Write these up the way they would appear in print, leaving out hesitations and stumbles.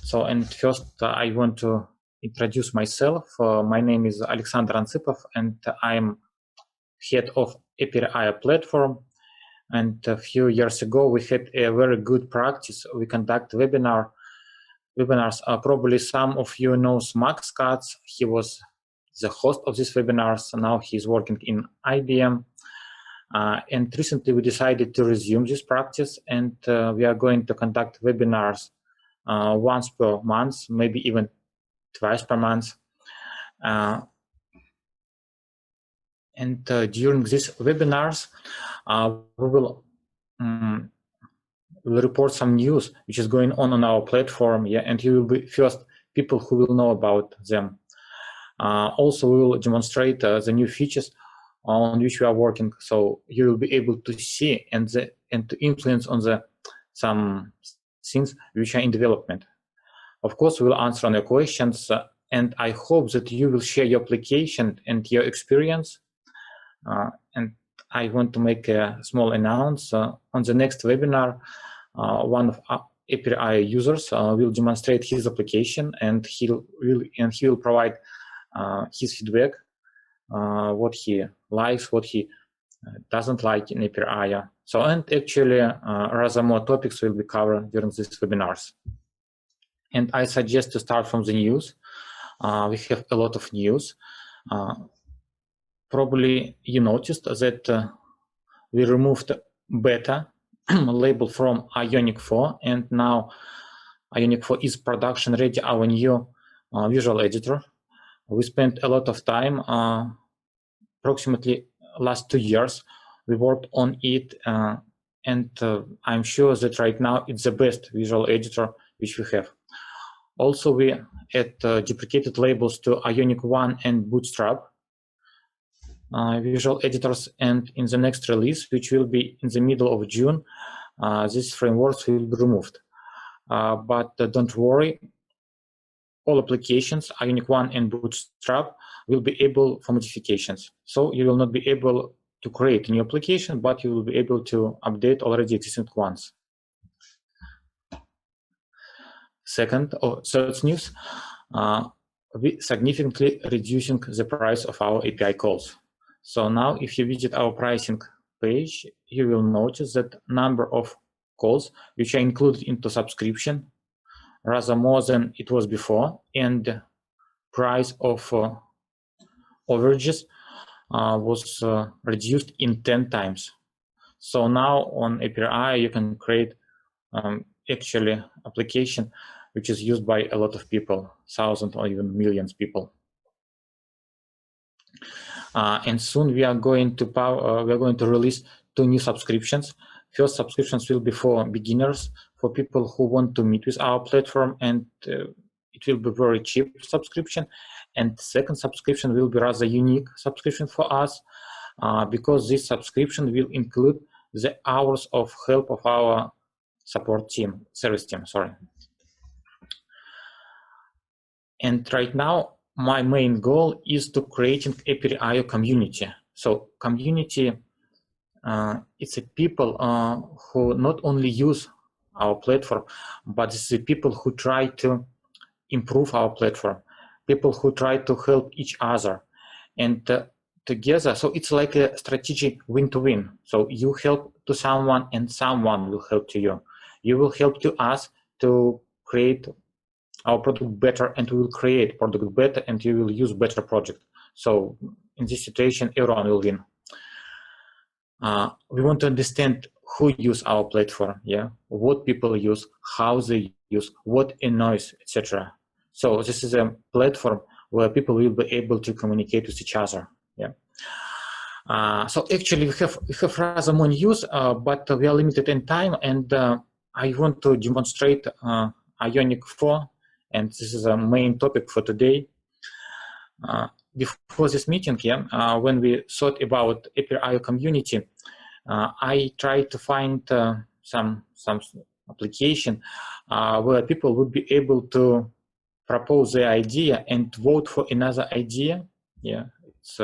So, and first I want to introduce myself. My name is Alexander Antsipov, and I'm head of API platform. And a few years ago, we had a very good practice. We conduct webinars. Probably some of you know Max Katz. He was the host of these webinars. Now he's working in IBM. And recently we decided to resume this practice, and we are going to conduct webinars once per month, maybe even twice per month. And during these webinars, we will report some news which is going on our platform, and you will be first people who will know about them. Also, we will demonstrate the new features on which we are working, so you will be able to see and to influence on some things which are in development. Of course, we will answer on your questions, and I hope that you will share your application and your experience. And I want to make a small announcement. On the next webinar, one of our API users will demonstrate his application, and he will provide his feedback, what he likes, what he doesn't like in API. So, and actually, rather more topics will be covered during these webinars. And I suggest to start from the news. We have a lot of news. Probably you noticed that we removed beta label from Ionic 4, and now Ionic 4 is production ready, our new visual editor. We spent a lot of time, approximately last 2 years, we worked on it, and I'm sure that right now it's the best visual editor which we have. Also, we add deprecated labels to Ionic 1 and Bootstrap visual editors, and in the next release, which will be in the middle of June, these frameworks will be removed. But don't worry, all applications, Ionic 1 and Bootstrap, will be able for modifications. So you will not be able to create a new application, but you will be able to update already existing ones. Third news, we significantly reducing the price of our API calls. So now if you visit our pricing page, you will notice that number of calls which are included into subscription rather more than it was before, and price of overages was reduced in 10 times. So now on API you can create actually application which is used by a lot of people, thousands or even millions of people. And soon we are going to release 2 new subscriptions. First subscriptions will be for beginners, for people who want to meet with our platform, and it will be very cheap subscription. And second subscription will be rather unique subscription for us, because this subscription will include the hours of help of our service team, sorry. And right now, my main goal is to create an API community. So community, it's a people who not only use our platform, but it's the people who try to improve our platform, people who try to help each other, and together. So it's like a strategic win-to-win. So you help to someone, and someone will help to you. You will help to us to create our product better, and we will create product better, and you will use better project. So in this situation, everyone will win. We want to understand who use our platform, what people use, how they use, what annoys, etc. So this is a platform where people will be able to communicate with each other. So actually we have rather more news, but we are limited in time, and I want to demonstrate Ionic 4, and this is a main topic for today. Before this meeting, when we thought about API community, I tried to find some application where people would be able to propose their idea and vote for another idea. It's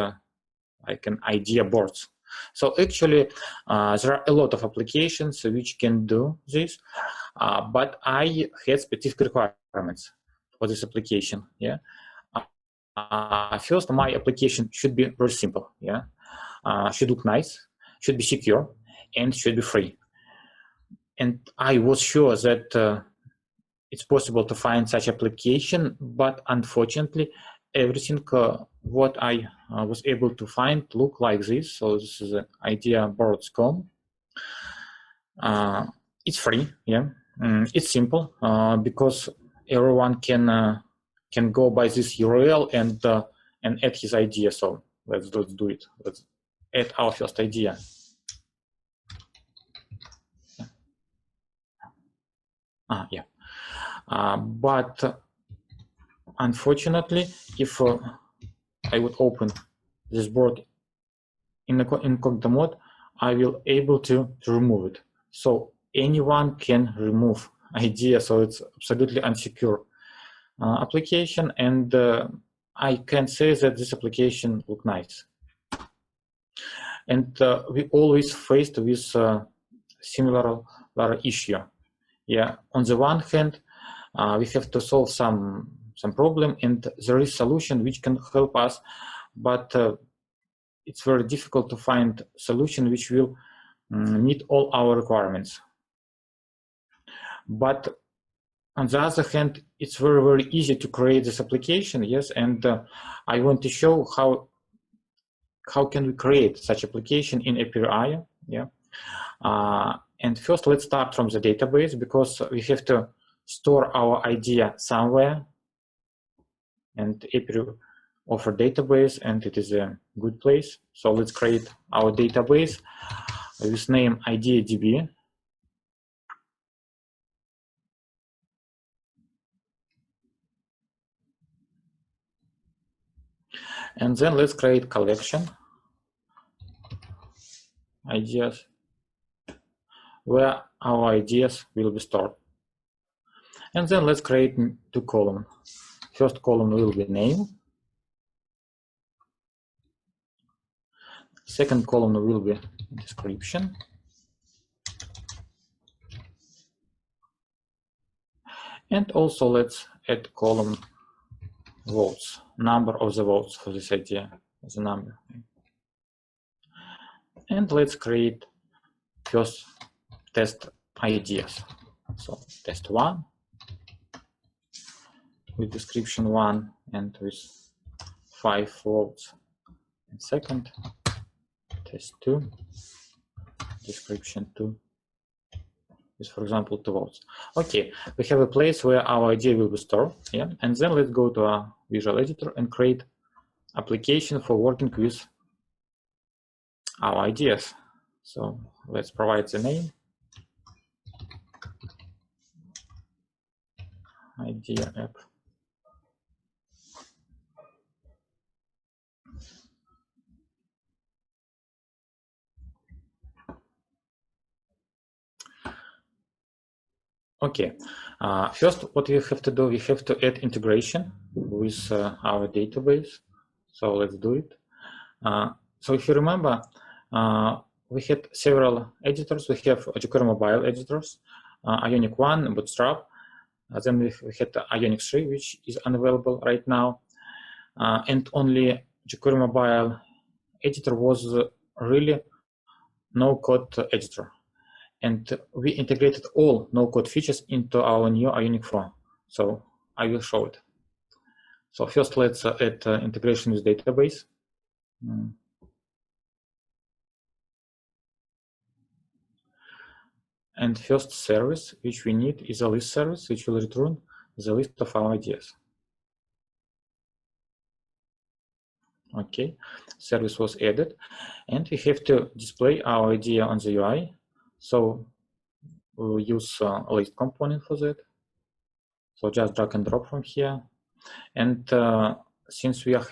like an idea boards. So actually, there are a lot of applications which can do this, but I had specific requirements. requirements for this application. Yeah. First, my application should be very simple. Yeah. Should look nice, should be secure, and should be free. And I was sure that it's possible to find such application, but unfortunately, everything what I was able to find look like this. So this is an ideaboards.com. It's free, yeah. It's simple because everyone can go by this URL and add his idea. So let's do it. Let's add our first idea. Yeah. But unfortunately, if I would open this board in incognito mode, I will able to remove it. So anyone can remove idea. So it's absolutely unsecure application, and I can say that this application look nice. And we always faced with similar issue. Yeah, on the one hand, we have to solve some problem, and there is solution which can help us, but it's very difficult to find solution which will meet all our requirements. But on the other hand, it's very easy to create this application. Yes, and I want to show how can we create such application in API. Yeah. And first, let's start from the database, because we have to store our idea somewhere. And API offer database, and it is a good place. So let's create our database with name IdeaDB. And then let's create collection ideas where our ideas will be stored. And then let's create two columns. First column will be name. Second column will be description. And also let's add column votes, number of the votes for this idea, the number. And let's create first test ideas. So test 1 with description 1 and with 5 votes. And second, test 2, description 2 with, for example, 2 votes. Okay, we have a place where our idea will be stored. Yeah, and then let's go to our Visual Editor and create application for working with our ideas. So let's provide the name, idea app. Okay, first what we have to do, we have to add integration with our database. So let's do it. So if you remember, we had several editors. We have jQuery mobile editors, Ionic 1, Bootstrap. Then we had Ionic 3, which is unavailable right now. And only jQuery mobile editor was really no-code editor. And we integrated all no-code features into our new Ionic 4. So I will show it. So first, let's add integration with database. And first service which we need is a list service, which will return the list of our ideas. Okay, service was added, and we have to display our idea on the UI. So we'll use a list component for that. So just drag and drop from here. And since we have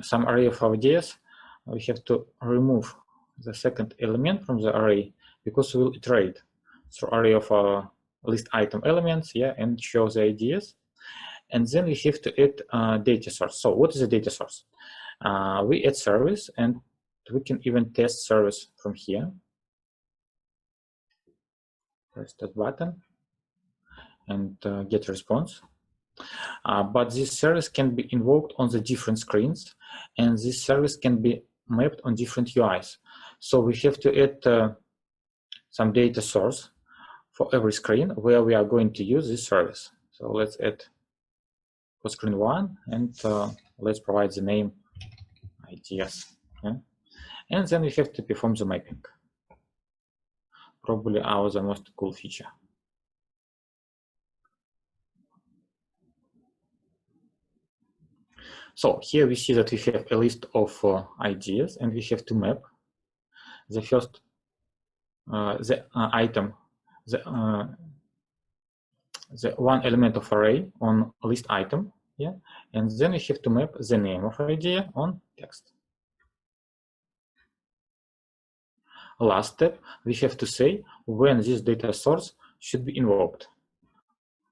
some array of ideas, we have to remove the second element from the array, because we'll iterate through array of our list item elements, yeah, and show the ideas. And then we have to add data source. So what is a data source? We add service, and we can even test service from here. Press that button. and get a response. But this service can be invoked on the different screens, and this service can be mapped on different UIs. So we have to add some data source for every screen where we are going to use this service. So let's add for screen 1, and let's provide the name ideas. Yeah? And then we have to perform the mapping. Probably the most cool feature. So here we see that we have a list of ideas, and we have to map the first item, the one element of array on list item, yeah, and then we have to map the name of idea on text. Last step, we have to say when this data source should be invoked.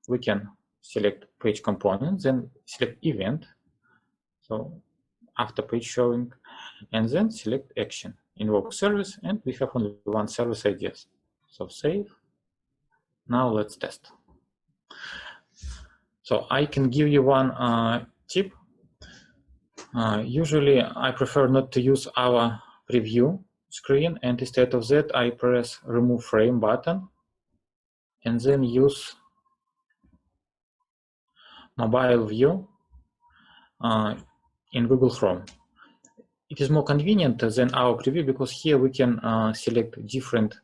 We can select page component, then select event, so after page showing, and then select action, invoke service, and we have only one service ideas. So save. Now let's test. So I can give you one tip. Usually I prefer not to use our preview screen, and instead of that I press remove frame button and then use mobile view in Google Chrome. It is more convenient than our preview because here we can select different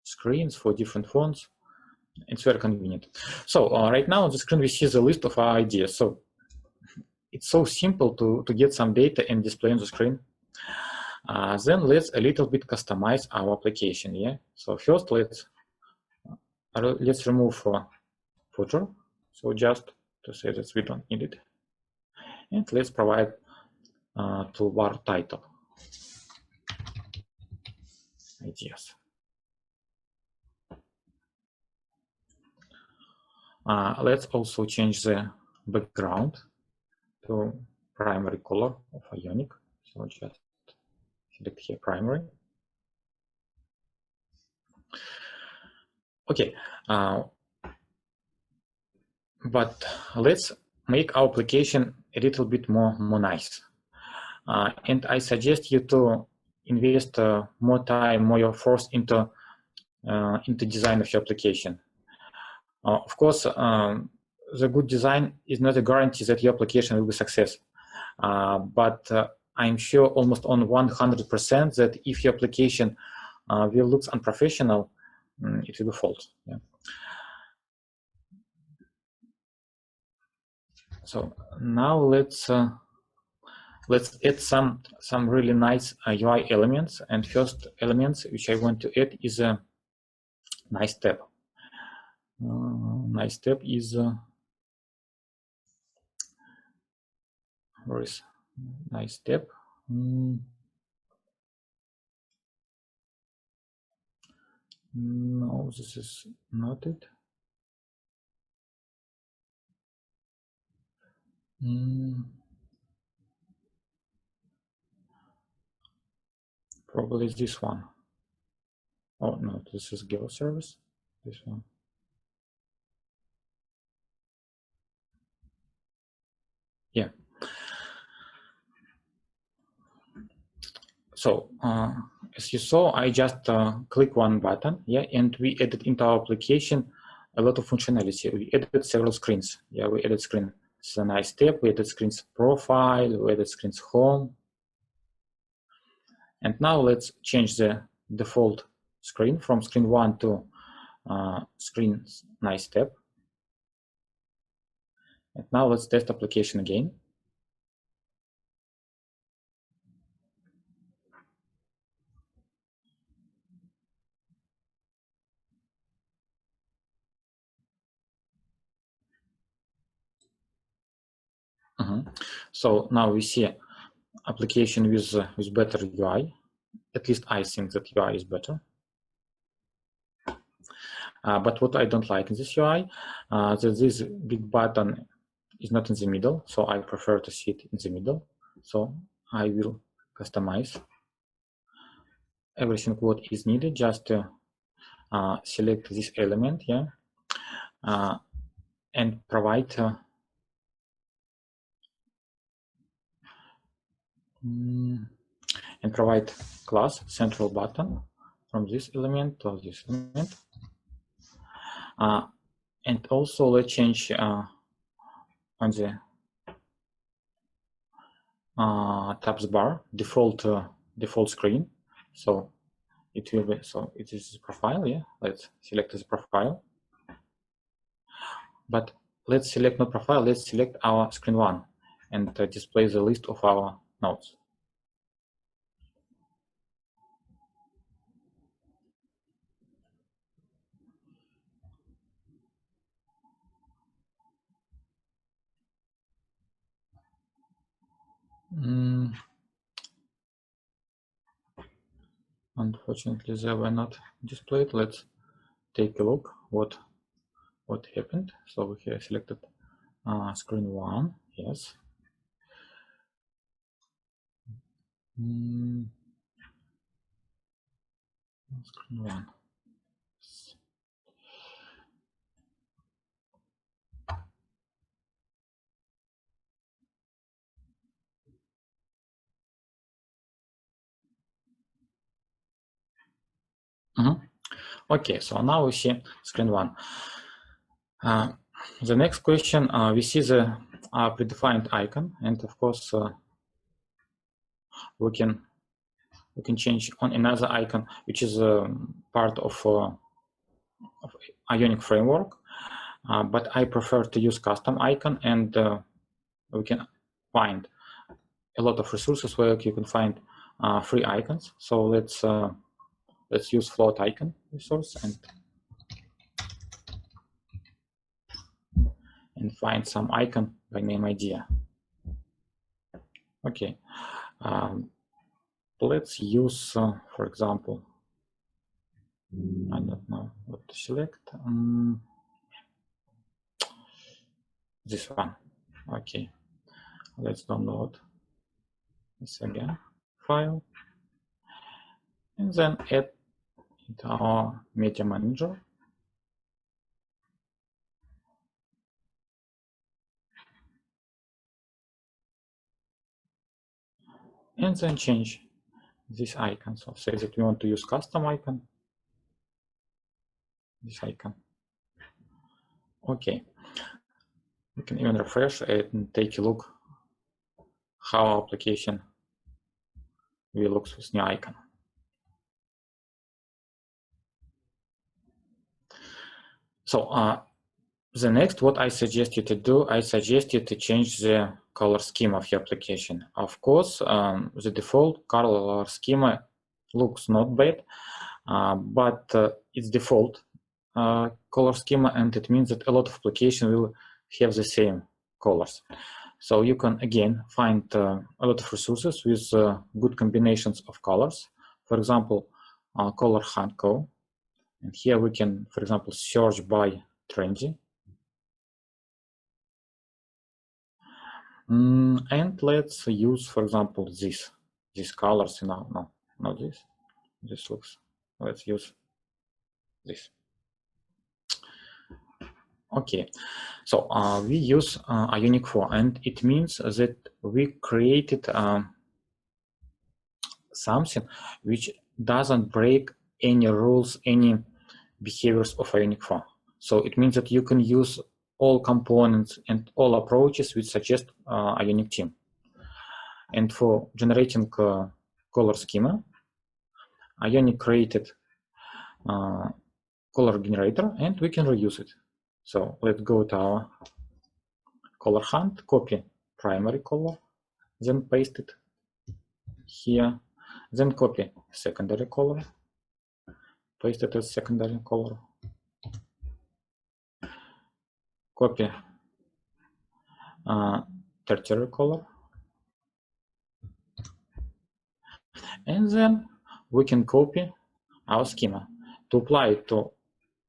screens for different fonts. It's very convenient. So right now on the screen we see the list of our ideas. So it's so simple to get some data and display on the screen. Then let's a little bit customize our application. Yeah. So first let's remove footer. So just to say that we don't need it, and let's provide toolbar title ideas. Let's also change the background to primary color of Ionic. So just select here primary. Okay, but let's make our application a little bit more nice. And I suggest you to invest more time, more force into design of your application. Of course, the good design is not a guarantee that your application will be a success. But I'm sure almost on 100% that if your application will look unprofessional, it will default. Yeah. So now let's add some really nice UI elements. And first elements which I want to add is a nice tab. Nice tab is where is nice tab? No, this is not it. Probably this one. Oh no, this is Geo service. This one. Yeah. So as you saw, I just click one button, yeah, and we added into our application a lot of functionality. We added several screens. Yeah, we added screen. It's a nice step. We added screens profile. We added screens home. And now let's change the default screen from screen 1 to screen nice step. And now let's test application again. So now we see application with better UI. At least I think that UI is better. But what I don't like in this UI, that this big button is not in the middle. So I prefer to see it in the middle. So I will customize everything what is needed just to select this element, yeah, and provide class central button from this element to this element. And also let's change on the tabs bar default screen. So it will be, so it is profile. Yeah, let's select this profile. But let's select not profile. Let's select our screen one and display the list of our nodes. Unfortunately, they were not displayed. Let's take a look what happened. So we have selected screen one. Yes. Screen one. Okay, so now we see screen one. The next question, we see the predefined icon, and of course we can change on another icon, which is part of Ionic framework. But I prefer to use custom icon, and we can find a lot of resources where you can find free icons. So let's use float icon resource and find some icon by name idea. Okay, let's use, for example, I don't know what to select. This one. Okay, let's download this again file, and then add it to our media manager. And then change this icon. So say that we want to use custom icon. This icon. Okay. We can even refresh it and take a look how our application will look with new icon. So the next, what I suggest you to do, I suggest you to change the color scheme of your application. Of course, the default color schema looks not bad, but it's default color schema, and it means that a lot of applications will have the same colors. So you can again find a lot of resources with good combinations of colors. For example, color hunt co, and here we can, for example, search by trendy. And let's use, for example, these colors. No, not this. This looks. Let's use this. Okay, so we use Ionic 4, and it means that we created something which doesn't break any rules, any behaviors of Ionic 4. So it means that you can use all components and all approaches which suggest Ionic team. And for generating color schema, Ionic created color generator, and we can reuse it. So let's go to our color hunt, copy primary color, then paste it here, then copy secondary color, paste it as secondary color, copy tertiary color, and then we can copy our schema. To apply it to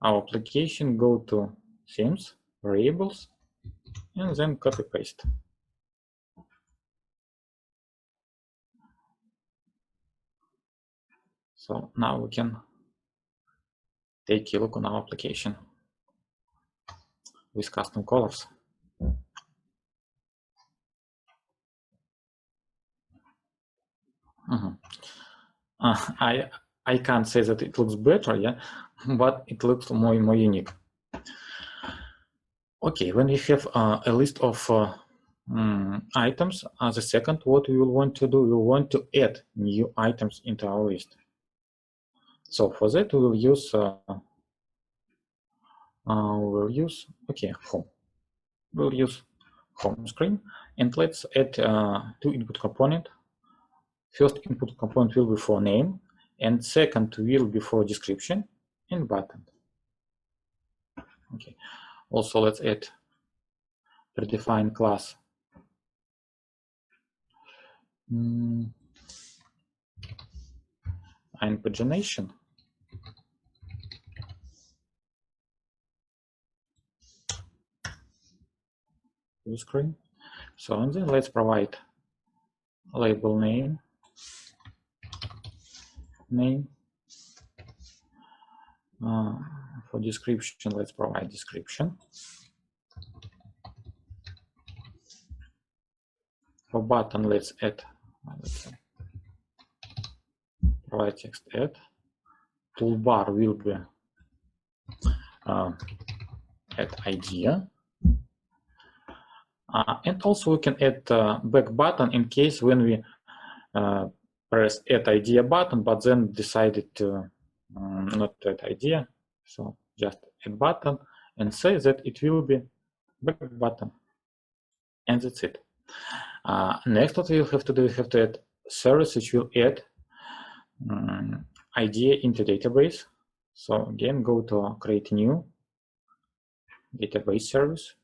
our application, go to themes, variables, and then copy paste. So now we can take a look on our application. with custom colors. I can't say that it looks better, yeah, but it looks more unique. Okay, when we have a list of items, the second, what we will want to do, we will want to add new items into our list. So for that, we will use home. We'll use home screen, and let's add two input component. First input component will be for name, and second will be for description and button. Okay. Also, let's add predefined class. And pagination. Screen. So and then let's provide label name. For description, let's provide description. For button, let's add, provide text add. Toolbar will be add idea. And also we can add back button in case when we press add idea button, but then decided to not add idea. So just add button and say that it will be back button. And that's it. Next, what we have to do, we have to add service which will add idea into database. So again, go to create new database service,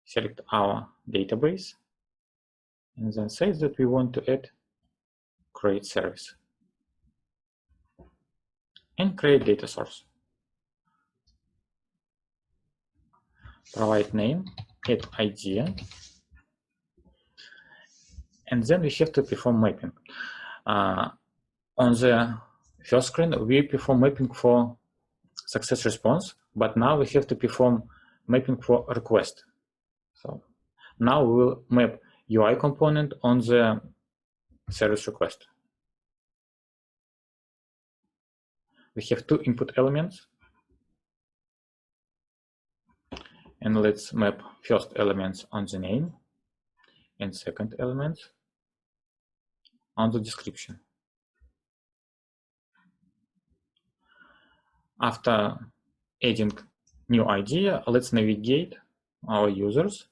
select our database, and then say that we want to add create service and create data source. Provide name, add idea, and then we have to perform mapping. On the first screen, we perform mapping for success response, but now we have to perform mapping for request. So now we will map UI component on the service request. We have two input elements, and let's map first elements on the name and second elements on the description. After adding new idea, let's navigate our users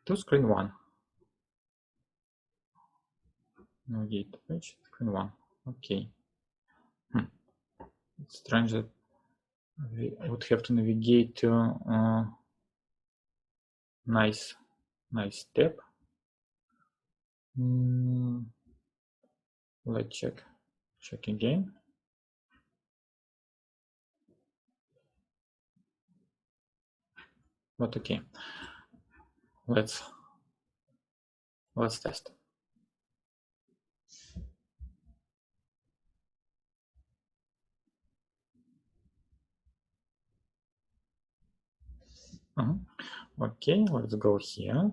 to screen 1. Navigate the page, screen 1. Okay. It's strange that we would have to navigate to nice tab. Let's check again. But okay, let's test. Okay, let's go here.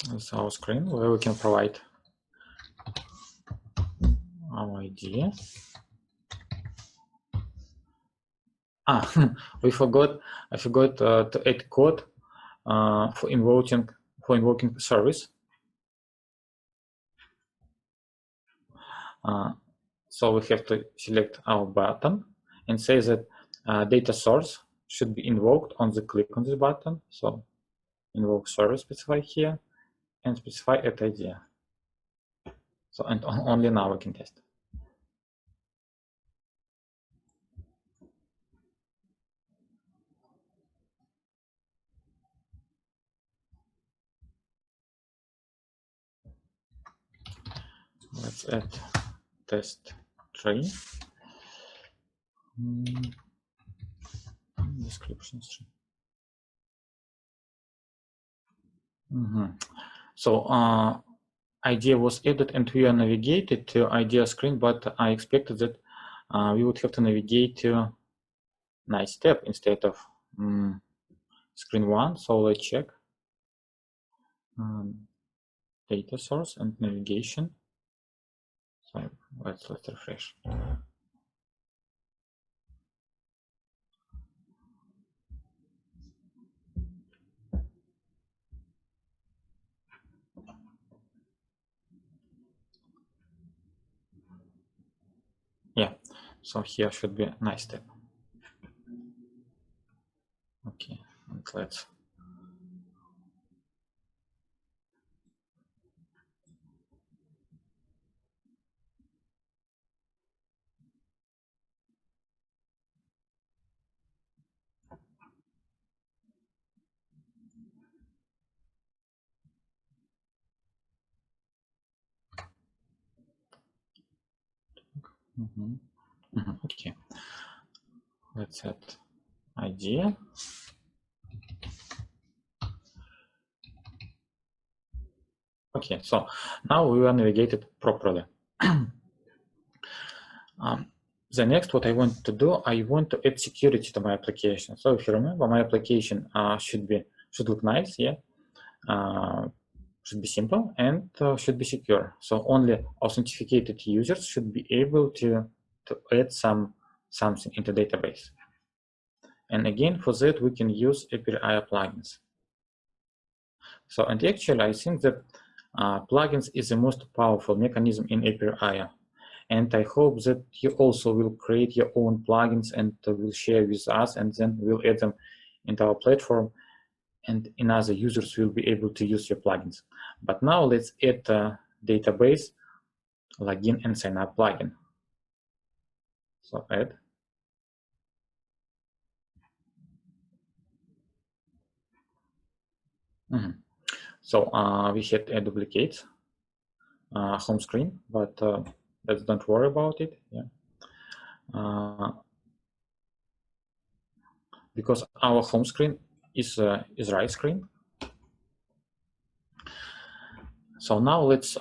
That's our screen where we can provide our idea. I forgot to add code for invoking service. So we have to select our button and say that data source should be invoked on the click on this button. So invoke service, specify here, and specify add idea. So and only now we can test. Let's add test tree. Description string. So idea was added and we are navigated to idea screen, but I expected that we would have to navigate to nice tab instead of screen 1. So let's check data source and navigation. So let's refresh. Yeah, so here should be a nice tab. Okay, and let's okay. Let's set ID. Okay, so now we are navigated properly. The next, what I want to do, I want to add security to my application. So if you remember, my application should look nice, yeah, should be simple and should be secure. So only authenticated users should be able to add something into database. And again, for that we can use API plugins. So, and actually, I think that plugins is the most powerful mechanism in API. And I hope that you also will create your own plugins and will share with us, and then we'll add them into our platform, and another users will be able to use your plugins. But now let's add a database login and sign up plugin. So add. So we had a duplicate home screen, but let's don't worry about it. Yeah. Because our home screen is right screen. So now let's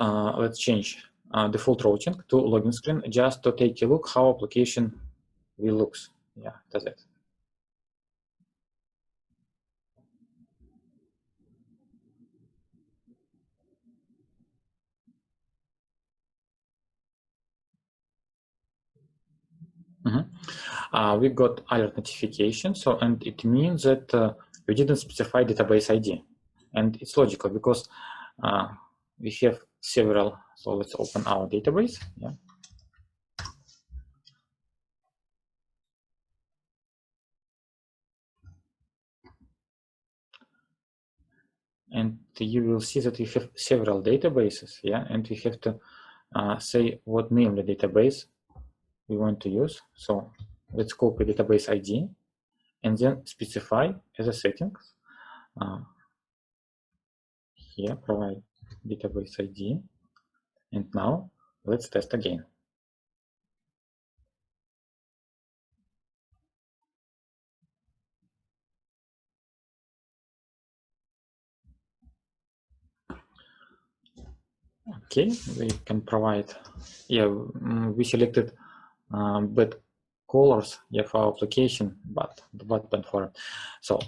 change default routing to login screen just to take a look how application will looks. Yeah, that's it. We got alert notification, so and it means that we didn't specify database ID, and it's logical because we have several. So let's open our database. Yeah. And you will see that we have several databases. Yeah, and we have to say what name the database we want to use. So let's copy database ID and then specify as a settings. Here, provide database ID. And now let's test again. Okay, we can provide, yeah, we selected bad colors, yeah, for our application, but the button for it. So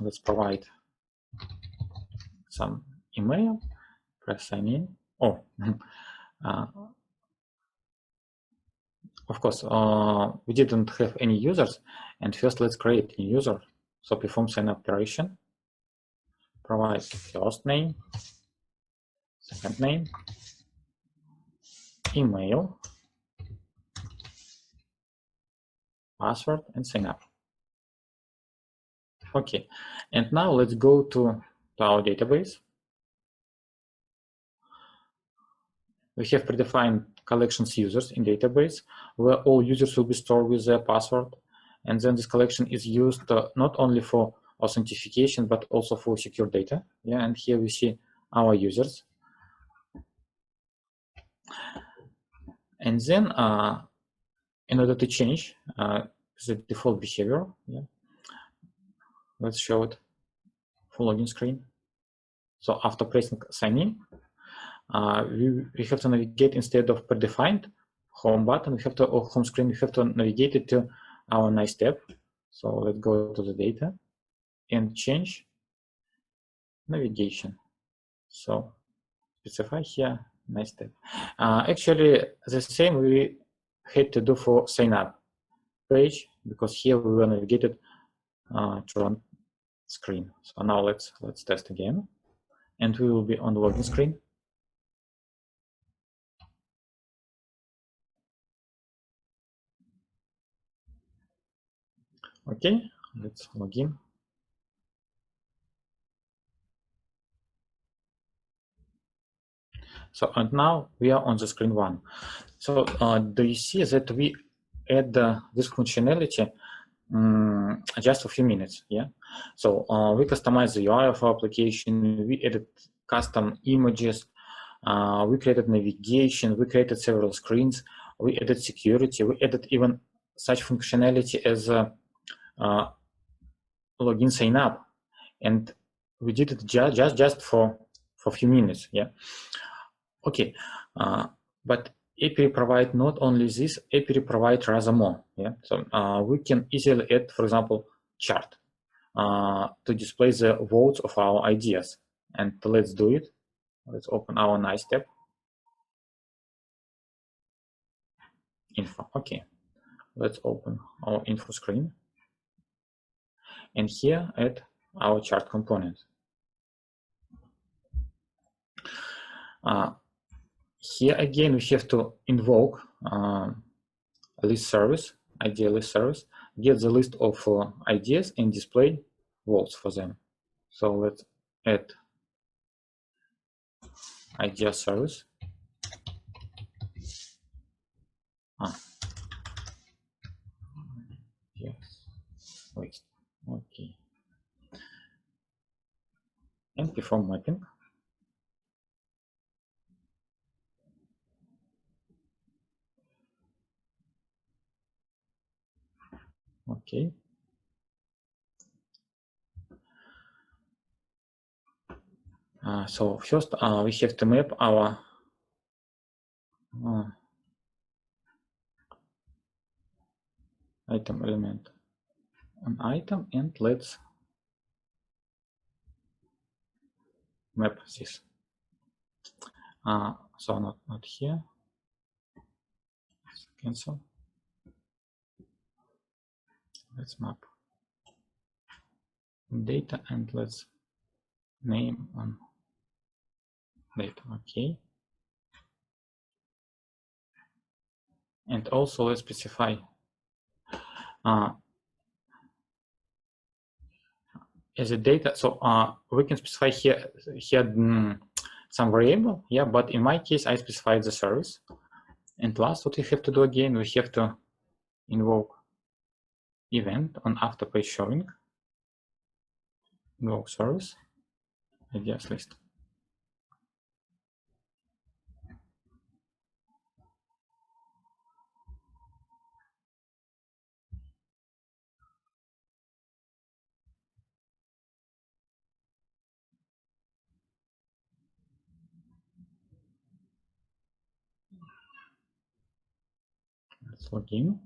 let's provide some email, press sign in. Oh, of course, we didn't have any users, and first let's create a user. So perform sign operation, provide first name, second name, email, password, and sign up. Okay, and now let's go to our database. We have predefined collections users in database where all users will be stored with their password. And then this collection is used not only for authentication, but also for secure data. Yeah, and here we see our users. And then in order to change the default behavior, yeah, let's show it for login screen. So after pressing sign in, we have to navigate instead of predefined home button, we have to, or home screen, we have to navigate it to our nice tab. So let's go to the data and change navigation. So specify here nice tab. Actually, the same we had to do for sign up page, because here we were navigated to run screen. So now let's test again, and we will be on the login screen. Okay, let's log in. So, and now we are on the screen one. So do you see that we add this functionality just a few minutes? Yeah. So we customize the UI of our application. We added custom images. We created navigation. We created several screens. We added security. We added even such functionality as login sign up, and we did it just for a few minutes. Yeah. Okay, but API provide not only this, API provide rather more. Yeah, so we can easily add, for example, chart to display the votes of our ideas. And let's do it. Let's open our nice tab. Info. Okay, let's open our info screen. And here add our chart component. Here again, we have to invoke list service, idea list service, get the list of ideas and display votes for them. So let's add idea service. Yes, list. Okay. And perform mapping. Okay. So first we have to map our item element on item, and let's map this. So not here. Let's cancel. Let's map data, and let's name on data. Okay. And also let's specify as a data. So we can specify here some variable, yeah, but in my case I specified the service. And last, what we have to do again, we have to invoke event on after page showing, invoke service, ideas list. Let's log in.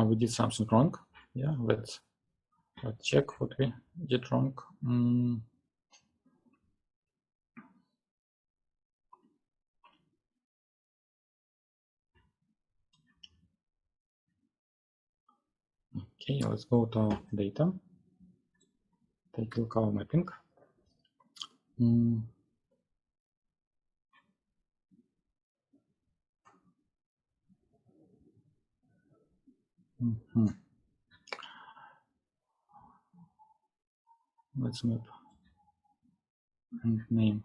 We did something wrong. Yeah, let's check what we did wrong. Okay, let's go to our data. Take a look at our mapping. Let's map and name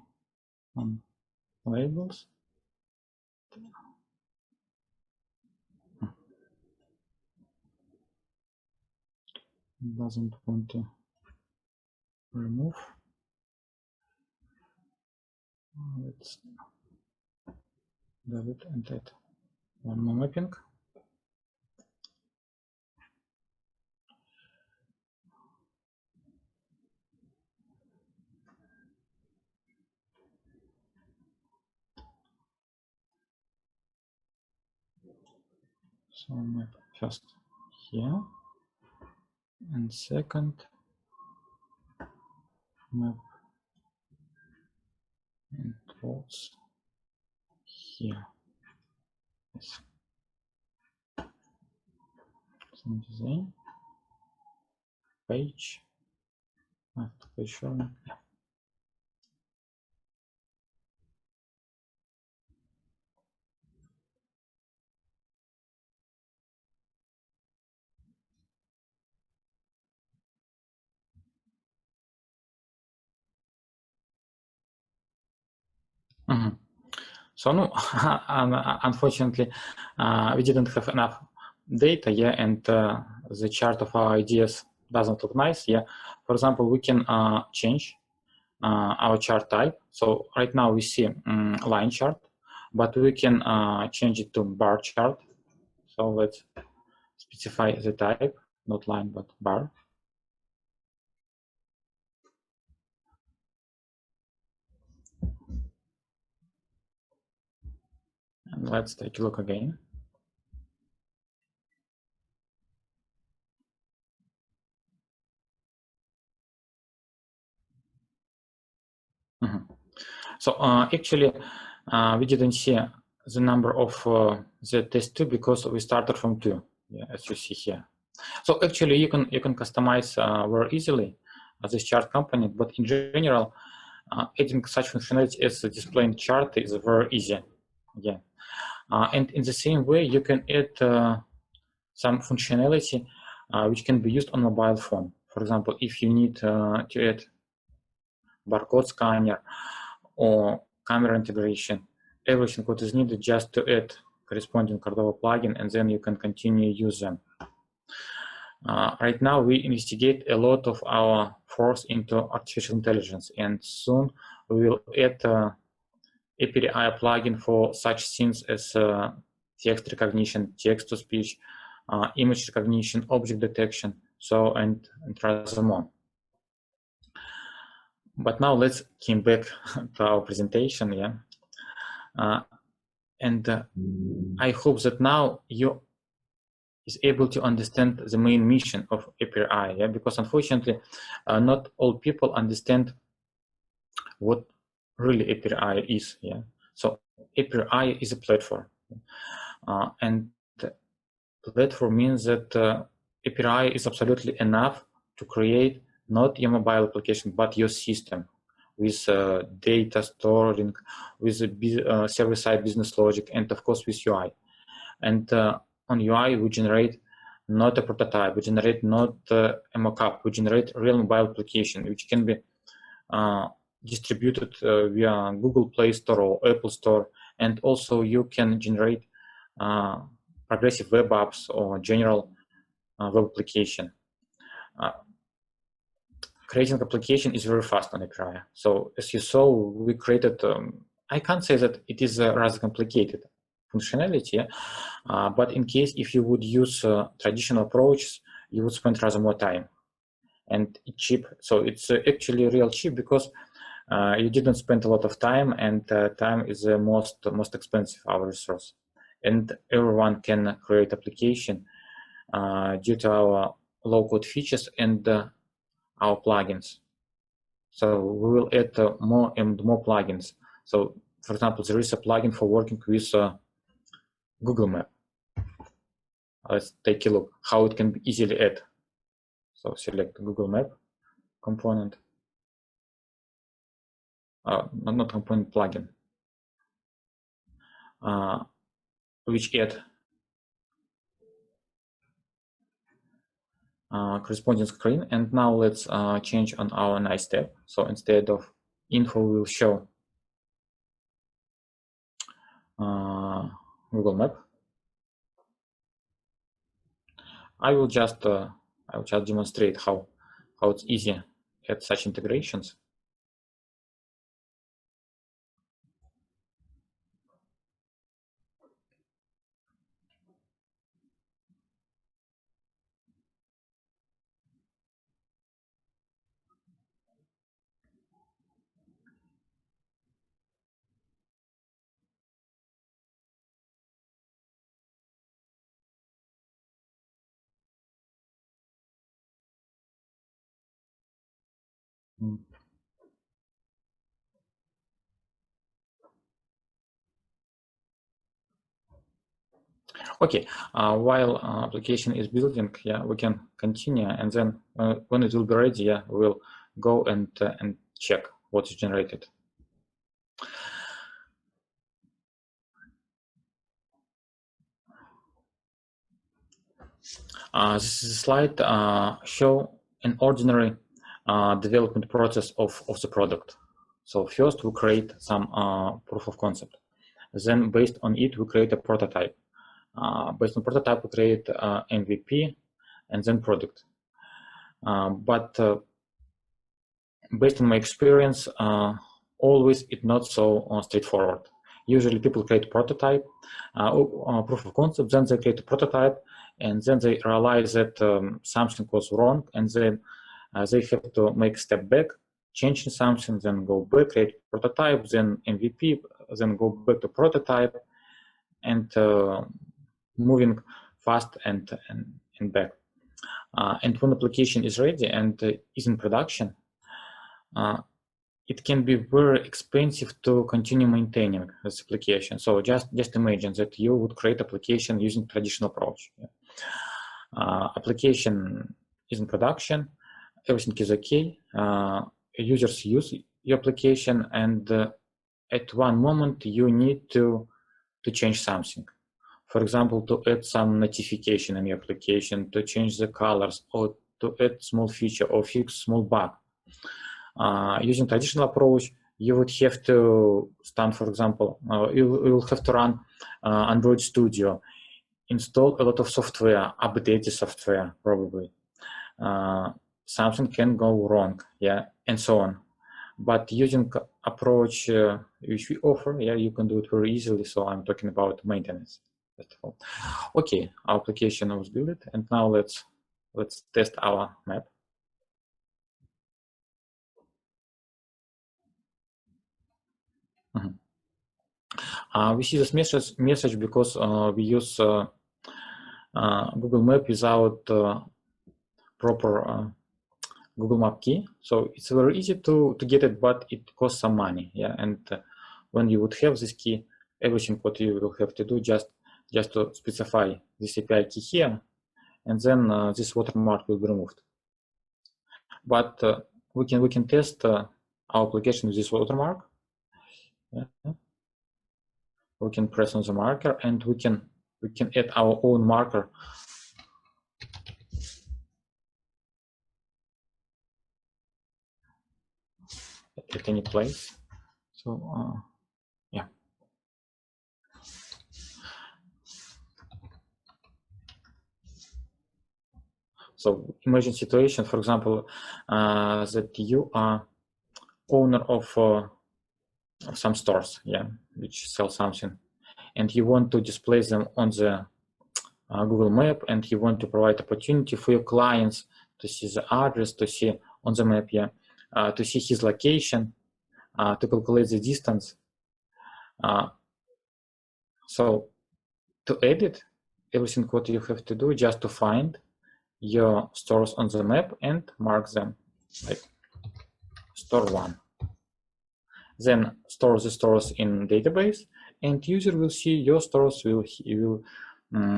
on labels. Doesn't want to remove. Let's delete and add one more mapping. So map first here, and second map and plots here. Yes. Some design page. Page showing. Yeah. So no, unfortunately, we didn't have enough data, yeah, and the chart of our ideas doesn't look nice, yeah. For example, we can change our chart type. So right now we see line chart, but we can change it to bar chart. So let's specify the type, not line, but bar. And let's take a look again. So actually, we didn't see the number of the test 2 because we started from 2, yeah, as you see here. So actually, you can customize very easily this chart component, but in general, adding such functionality as displaying chart is very easy. Yeah, and in the same way, you can add some functionality which can be used on mobile phone. For example, if you need to add barcode scanner or camera integration, everything what is needed just to add corresponding Cordova plugin, and then you can continue use them. Right now, we investigate a lot of our force into artificial intelligence, and soon we will add API plugin for such things as text recognition, text-to-speech, image recognition, object detection, so and rather more. But now let's come back to our presentation, yeah. I hope that now you is able to understand the main mission of API, yeah, because unfortunately, not all people understand what really API is, yeah. So API is a platform, and platform means that API is absolutely enough to create not your mobile application, but your system with data storing, with server-side business logic, and of course with UI. And on UI, we generate not a prototype, we generate not a mockup, we generate real mobile application, which can be distributed via Google Play Store or Apple Store. And also you can generate progressive web apps or general web application. Creating application is very fast on API. So as you saw, we created, I can't say that it is rather complicated functionality, but in case if you would use traditional approaches, you would spend rather more time, and it's cheap. So it's actually real cheap because you didn't spend a lot of time, and time is the most expensive our resource. And everyone can create application due to our low-code features and our plugins. So we will add more and more plugins. So for example, there is a plugin for working with Google Map. Let's take a look how it can be easily add. So select Google Map component, not component, plugin, which add corresponding screen. And now let's change on our nice tab. So instead of info, we'll show Google Map. I will just demonstrate how it's easy at such integrations. Mm. Okay, while application is building, yeah, we can continue, and then when it will be ready, yeah, we'll go and check what is generated. This is a slide show an ordinary development process of the product. So first we create some proof of concept. Then based on it, we create a prototype. Based on prototype, we create MVP and then product. But based on my experience, always it's not so straightforward. Usually people create prototype, proof of concept, then they create a prototype, and then they realize that something was wrong, and then they have to make a step back, changing something, then go back, create prototype, then MVP, then go back to prototype, and moving fast and back. And when application is ready and is in production, it can be very expensive to continue maintaining this application. So just imagine that you would create application using traditional approach. Application is in production, everything is okay. Users use your application, and at one moment you need to change something. For example, to add some notification in your application, to change the colors, or to add small feature or fix small bug. Using traditional approach, you would have to stand, for example, you will have to run Android Studio, install a lot of software, update the software probably. Something can go wrong, yeah, and so on. But using approach which we offer, yeah, you can do it very easily. So I'm talking about maintenance. First of all. Okay, our application was built, and now let's test our map. We see this message because we use Google Map without proper Google Map key. So it's very easy to get it, but it costs some money. Yeah, and when you would have this key, everything what you will have to do just to specify this API key here, and then this watermark will be removed. But we can test our application with this watermark. Yeah. We can press on the marker, and we can add our own marker. At any place. So yeah. So imagine situation, for example, that you are owner of some stores, yeah, which sell something, and you want to display them on the Google Map, and you want to provide opportunity for your clients to see the address, to see on the map, yeah, to see his location, to calculate the distance. So to edit everything, what you have to do just to find your stores on the map and mark them like store 1. Then store the stores in database, and user will see your stores, will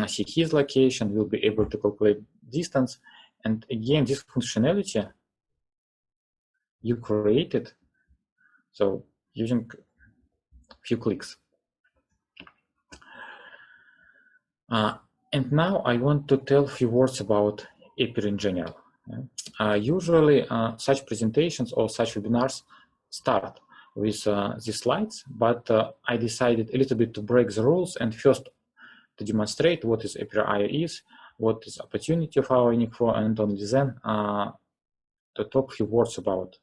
see his location, will be able to calculate distance. And again, this functionality you created, so using a few clicks. And now I want to tell a few words about Apiary in general. Usually such presentations or such webinars start with these slides, but I decided a little bit to break the rules and first to demonstrate what is Apiary is, what is opportunity of our Ionic 4, and only then to talk a few words about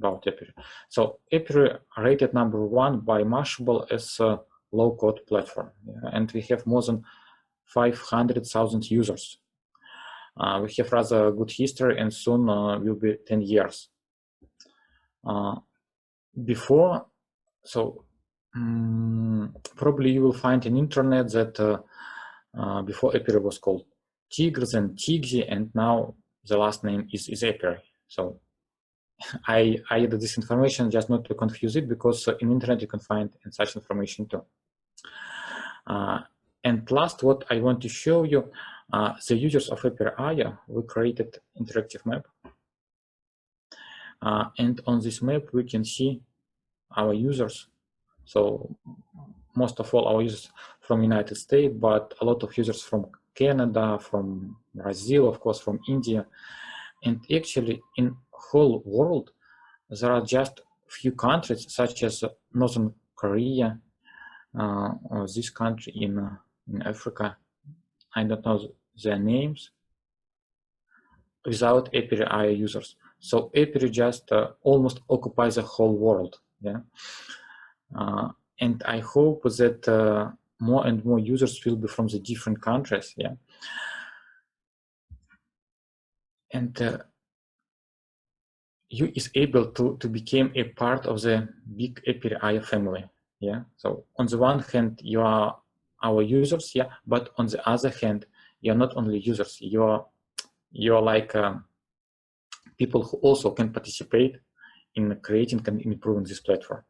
Apiary. So Apiary rated #1 by Mashable as a low-code platform, and we have more than 500,000 users. We have rather good history, and soon will be 10 years. Before, so probably you will find in internet that before Apiary was called Tigr, then Tigzy, and now the last name is Apiary. So I added this information just not to confuse it, because in internet you can find such information too. And last, what I want to show you, the users of API, we created interactive map. And on this map, we can see our users. So most of all our users from United States, but a lot of users from Canada, from Brazil, of course, from India. And actually in whole world, there are just few countries such as Northern Korea, or this country in Africa, I don't know their names, without API users. So API just almost occupies the whole world. Yeah, and I hope that more and more users will be from the different countries. Yeah, and you is able to become a part of the big API family. Yeah, so on the one hand you are our users, yeah, but on the other hand you're not only users, you're like people who also can participate in creating and improving this platform.